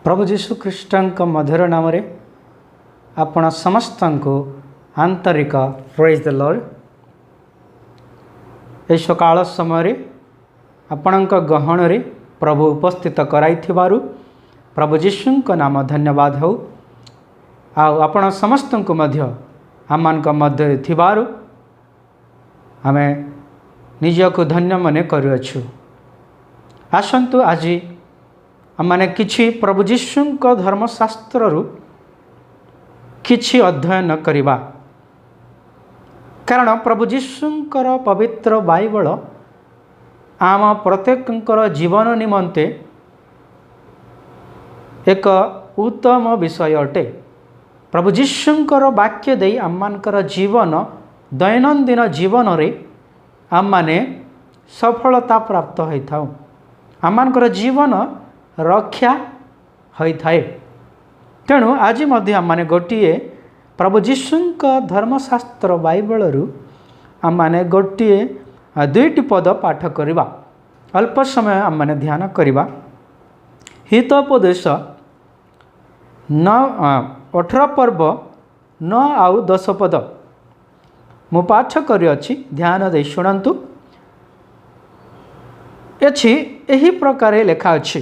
प्रभु जीशु ख्रीष्ट मधुर नाम आपण समस्त को आंतरिक प्रेज द लॉर्ड। ए सकाळ समय आपण गहन रे प्रभु उपस्थित कराई प्रभु जीशु नाम धन्यवाद हो। आपण समस्त को मध्य आमान मध्य थिबारु आमे निज को धन्य मने करूछु। आसंतु आज आमने किछि प्रभु जीशु धर्मशास्त्र किछि अध्ययन करिबा, कारण प्रभु जीशुंकर पवित्र बाइबल आम प्रत्येकंकर जीवन निमंते एक उत्तम विषय अटे। प्रभु जीशुंकर वाक्य दे आममानकर जीवन दैनंदिन जीवन रे आम माने सफलता प्राप्त होता, आममानकर जीवन रक्षा होता है। तेणु आज मध्य आम माने गोटिए प्रभु जीशुंक धर्मशास्त्र बाइबल आम माने गोटिए दुईटी पद पाठ करिबा। अल्प समय आम माने ध्यान करिबा। हितोपदेश 18 पर्व 9 आउ 10 पद मु पाठ करिअछि, ध्यान दे शुणन्तु। एछि एही प्रकार लेखा अछि,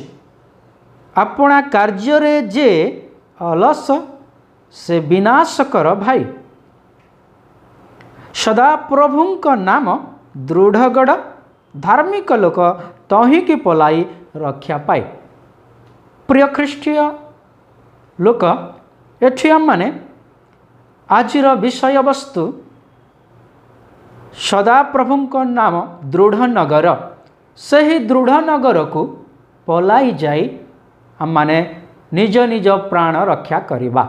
अपना कार्य जे अलस से विनाश कर भाई, सदा प्रभुंक नाम दृढ़गढ़, धार्मिक लोक तही की पलाई रक्षा पाए। प्रिय ख्रीष्टीय लोक, एठी आम माने आजिर विषय वस्तु सदा प्रभुंक नाम दृढ़ नगर, सही दृढ़ नगर को पलाई जाई आम माने निज निज प्राण रक्षा करिबा।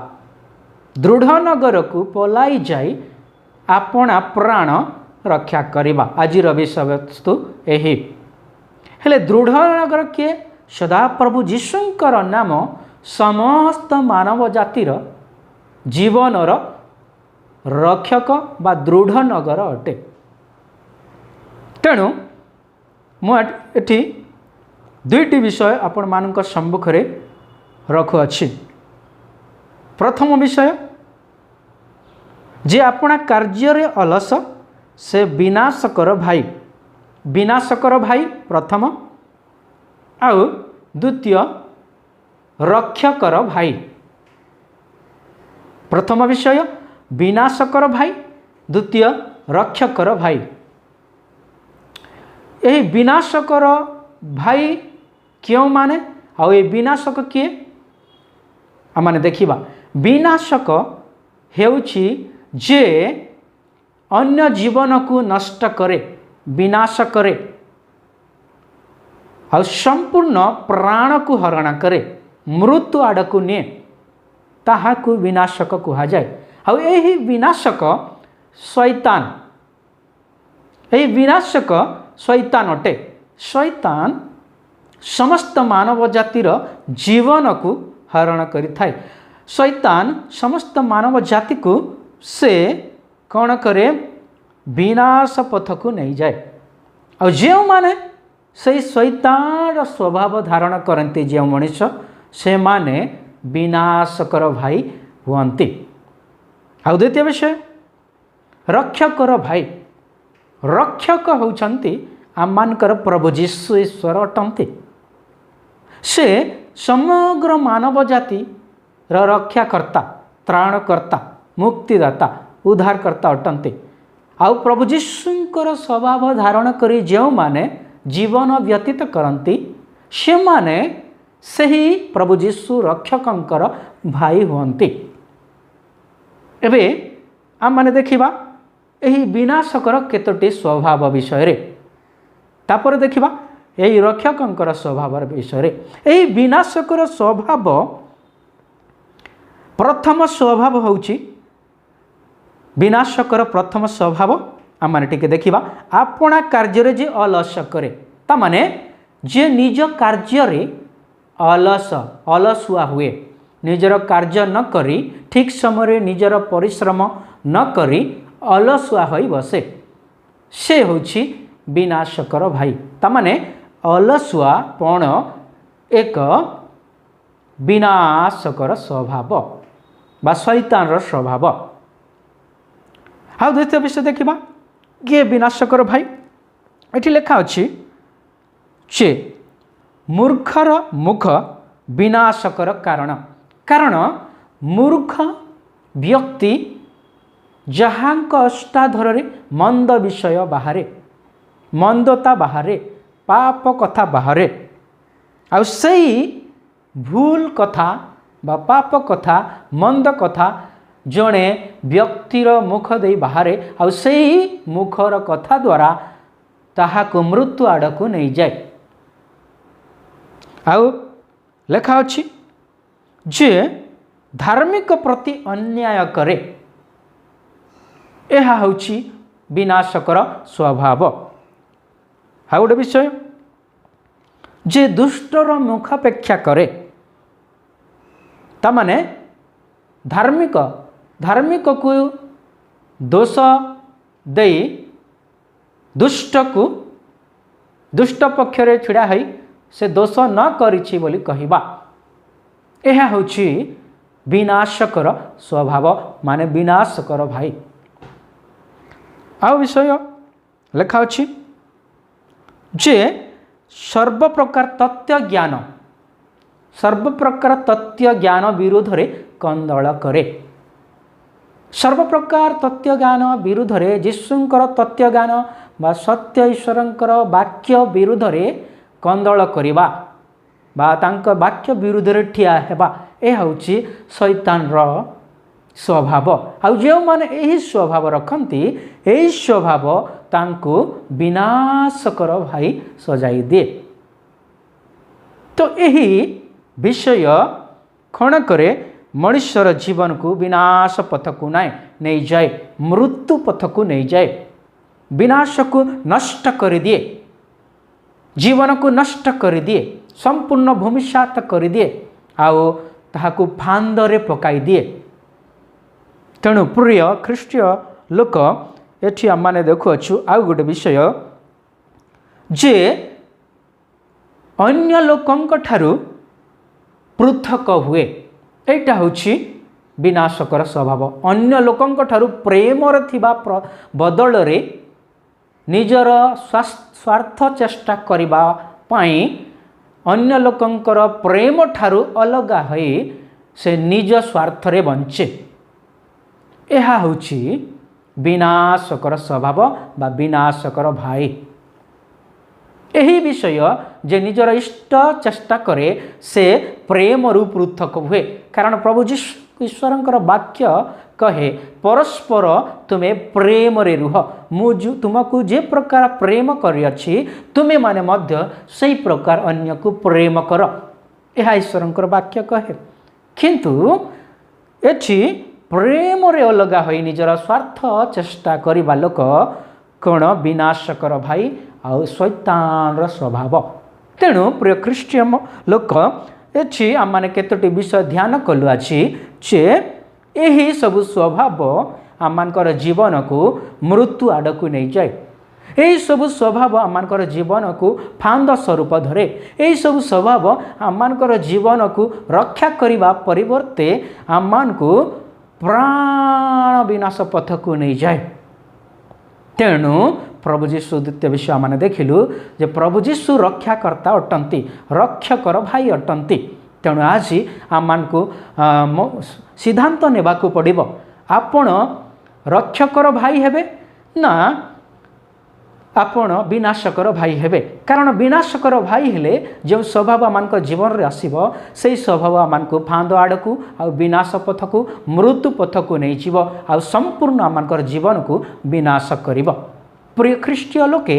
दृढ़ नगर को पलाई जाई अपना प्राण रक्षा करिबा। आजिर विषय वस्तु यही हेले दृढ़ नगर के सदा प्रभु जीशुंकर नाम समस्त मानव जातिर जीवनर रक्षक बा दृढ़ नगर अटे। तेणु मुझे दुईटी विषय आपण मानक सम्मुख रे रखुअछि। प्रथम विषय, जे अपना कार्य रे अलस से विनाश कर भाई। विनाश कर भाई प्रथम, आउ द्वितीय रक्षा कर भाई। प्रथम विषय विनाश कर भाई, द्वितीय रक्षा कर भाई। यही विनाशकर भाई क्यों माने, आउ ये विनाशक किए आमाने देखिबा। विनाशक हेउछि जे अन्य जीवन को नष्ट करे, विनाश करे, आउ संपूर्ण प्राण को हरण करे, मृत्यु आड़ को निए, ताहाकु विनाशक कहा जाए। आउ यही विनाशक शैतान, यही विनाशक शैतान अटे। शैतान समस्त मानव जातिर जीवन को हरण करि थाए। शैतान समस्त मानव जाति को से कौन करे, विनाश पथ को नहीं जाए। और जो माने से शैतान स्वभाव धारण करते जो मनीष, से माने विनाशकर भाई हुअन्ति। आउ द्वितीय विषय रक्षकर भाई। रक्षक होउछन्ति आममानकर प्रभु जीशु ईश्वर अटन्ति। से समग्र मानव जाति रक्षाकर्ता, त्राणकर्ता, मुक्तिदाता, उद्धारकर्ता अटन्ति। आउ प्रभु जीशुंकर स्वभाव धारण करी जो माने जीवन व्यतीत करन्ति, से माने सही प्रभु जीशु रक्षकंकर भाई हुअन्ति। एबे आम माने देखिबा यही विनाशकर केतोटी स्वभाव विषय रे, तापर देखिबा यही रक्षकंकर स्वभाव विषय रे। यही विनाशकर स्वभाव प्रथम स्वभाव होउछि, विनाशकर प्रथम स्वभाव आम माने टिके देखिबा, अपना कार्य रे जे अलस करे, ता माने जे निज कार्य रे अलसुआ हुए, निजर कार्य न करी ठीक समय निजर परिश्रम न करी अलसुआ होई बसे, से होछि विनाशकर भाई। तामाने अलसुआपण एक विनाशकर स्वभाव बा शैतान स्वभाव। आ द्वितीय विषय देखा किए विनाशकर भाई ये लिखा अच्छी चे मूर्खर मुख विनाशकर कारण। कारण मूर्ख व्यक्ति जहाँक अष्टाधर मंद विषय बाहर मंदता बाहर पाप कथा बाहर आ भूल कथा बा पाप कथा मंद कथा जड़े व्यक्तिर मुख दे बाहर आ मुखर कथा द्वारा ताहाको मृत्यु आड़ को नहीं जाए। आउ लेखा अच्छी जे धार्मिक प्रति अन्याय करे यह हूँ विनाशकर स्वभाव। आ गोटे विषय जे दुष्टर मुखापेक्षा करे तामाने धार्मिक को दोष दे दुष्ट को दुष्ट पक्षरे छिड़ा है से दोष न करिछि बोली कहबा यह हूँ विनाशकर स्वभाव माने विनाशकर भाई। आ विषय लेखा अच्छी जे सर्वप्रकार तथ्य ज्ञान विरोध रे कंदल करे। सर्वप्रकार तथ्य ज्ञान विरोध रे जीशुंकर तथ्य ज्ञान बा सत्य ईश्वरंकर वाक्य विरोध रे कंदल करिबा बा तांक वाक्य विरोध रे ठिया हेबा यह हूँ शैतान स्वभाव। आउ जो माने यही स्वभाव रखती यही स्वभाव तांको विनाशकर भाई सजाई दे। तो यही विषय क्षण करे मनुष्यर जीवन को विनाश पथ को नहीं जाए मृत्यु पथ को नहीं जाए विनाश को नष्ट कर दिए जीवन को नष्ट कर दिए संपूर्ण भूमिसात कर दिए आओ ताहाको फांदरे पकाई दिए। तेणु प्रिय ख्रीष्टीय लोक एठी आम देखुअछु आउ गोटे विषय जे अन्य लोकंक ठारू पृथक हुए एटा होछि विनाशकर स्वभाव। अन्य लोकंक ठारू प्रेमर थिबा बदल रे निजर स्वार्थ चेष्टा करिबा पाई अन्य लोकंकर प्रेम ठारू अलगा होई से निज स्वार्थ रे बंचे यह हूँ विनाशकर स्वभाव बा विनाशकर भाई। यही विषय जे निजर इष्ट चेष्टा करे से प्रेम रु पृथक हुए कारण प्रभु जीशु ईश्वरंकर वाक्य कहे परस्पर तुम्हें प्रेम रे रुह मुझ तुमको जे प्रकार प्रेम करिअछि तुम्हें माने मध्य सही प्रकार अन्य को प्रेम कर यह ईश्वरंकर वाक्य कहे। किंतु एठी प्रेम रे अलगा होई निजर स्वार्थ चेष्टा करिबा लोक कौन विनाशकर भाई आउ शैतान स्वभाव। तेणु प्रिय ख्रीष्टियन लोक एठी आम केतोटी विषय ध्यान कलु अछि जे यही सब स्वभाव आमर जीवन को मृत्यु आड़ को नहीं जाए यही सब स्वभाव आमर जीवन को फांद स्वरूप धरे यही सब स्वभाव आमर जीवन को रक्षा करने परिवर्ते आम को प्राण विनाश पथ को नहीं जाए। तेणु प्रभु जीशु द्वितीय विषय आम देखिलु जे प्रभु जीशु रक्षाकर्ता अटंती रक्षकर भाई अटंती। तेणु आज आम को सिद्धांत नेबाकू पड़िबो आपण रक्षकर भाई हेबे ना आपण विनाशकर भाई हेबे कारण विनाशकर भाई हेले जो स्वभाव आम जीवन रे आसीबो सेही स्वभाव आम को फांद आड़ को आ विनाश पथ को मृत्यु पथ को नहीं जीव आ संपूर्ण आम जीवन को विनाश करिबो। प्रिय ख्रीष्टीय लोके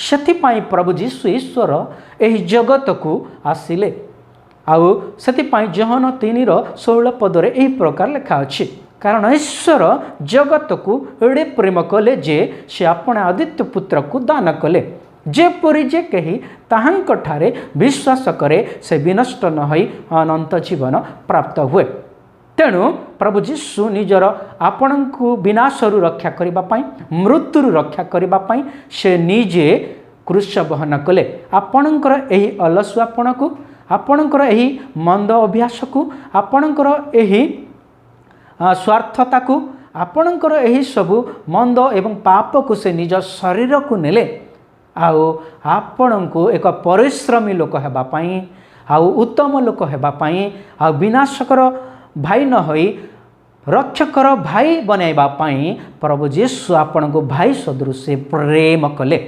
सेथिपाई प्रभु जीशु ईश्वर एही जगत को आसिले आउ सेथिपाई जोहन 3:16 पदरे एही प्रकार लिखा अछि कारण ईश्वर जगत को एड़े प्रेम कले जे से अपना आदित्य पुत्र को दान कले जेपरि जे कही ताहांक ठारे विश्वास करे से विनष्ट न होई अनंत जीवन प्राप्त हुए। तेणु प्रभु जीशु निजर आपण को विनाशरु रक्षा करिबा पई मृत्युरु रक्षा करिबा पई से निजे क्रूस बहन कले आपणकर एही अलसुआपण को आपणकर एही मंद अभ्यास को आपणकर एही स्वार्थता को आपणकर एही सबु मंद एवं पाप को से निज शरीर को नेले आउ आपण को एक परिश्रमी लोक हेबा पई आउ उत्तम लोक हेबा पई आउ विनाशकर भाई न होई रक्षकर भाई बनैबा पई प्रभु यीशु आपण को भाई सदृश प्रेम कले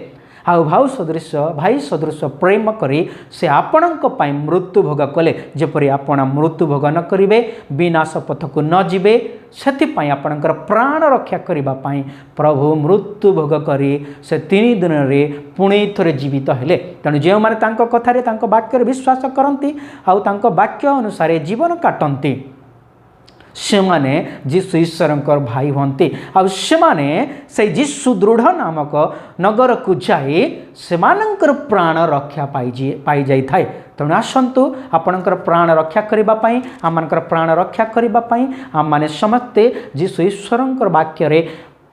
आउ भाई सदृश प्रेम करी से आपणक पई मृत्यु भोग कले जेपरि आपण मृत्यु भोग न करिवे विनाश पथ को न जिवे सेथिपाई आपणकर प्राण रक्षा करिबा पई प्रभु मृत्यु भोग करी से 3 दिन रे पुणी थरे जीवित हेले तेणु जे माने तांको कथारे तांको वाक्य रे विश्वास करंती आउ तांको वाक्य अनुसार जीवन काटंती से माने जीशु ईश्वरंकर भाई हंती आ से जीशु दृढ़ नामक नगर को जाई सेमानंकर प्राण रक्षा पाई जाई थाए तेणु आसतु आपणकर प्राण रक्षा करने आमर प्राण रक्षा करने आम मैंने समस्ते जीशु ईश्वरंकर वाक्य रे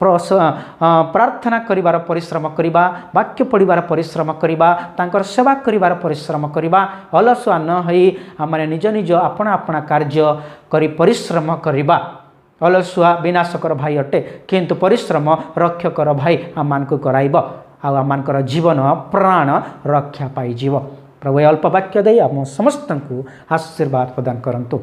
प्रार्थना करिवार परिश्रम करिबा वाक्य पढ़िबार परिश्रम करिबा तांकर सेवा करिवार परिश्रम करिबा अलसुआ न होई आमने निज निज अपना अपना कार्य करी परिश्रम करिबा अलसुआ विनाशकर भाई अटे किंतु परिश्रम रक्षकर भाई आम मानकु कराइब आ आमनकर जीवन प्राण रक्षा पाई जीव प्रभु अल्प वाक्य दे आम समस्त को आशीर्वाद प्रदान करंतु।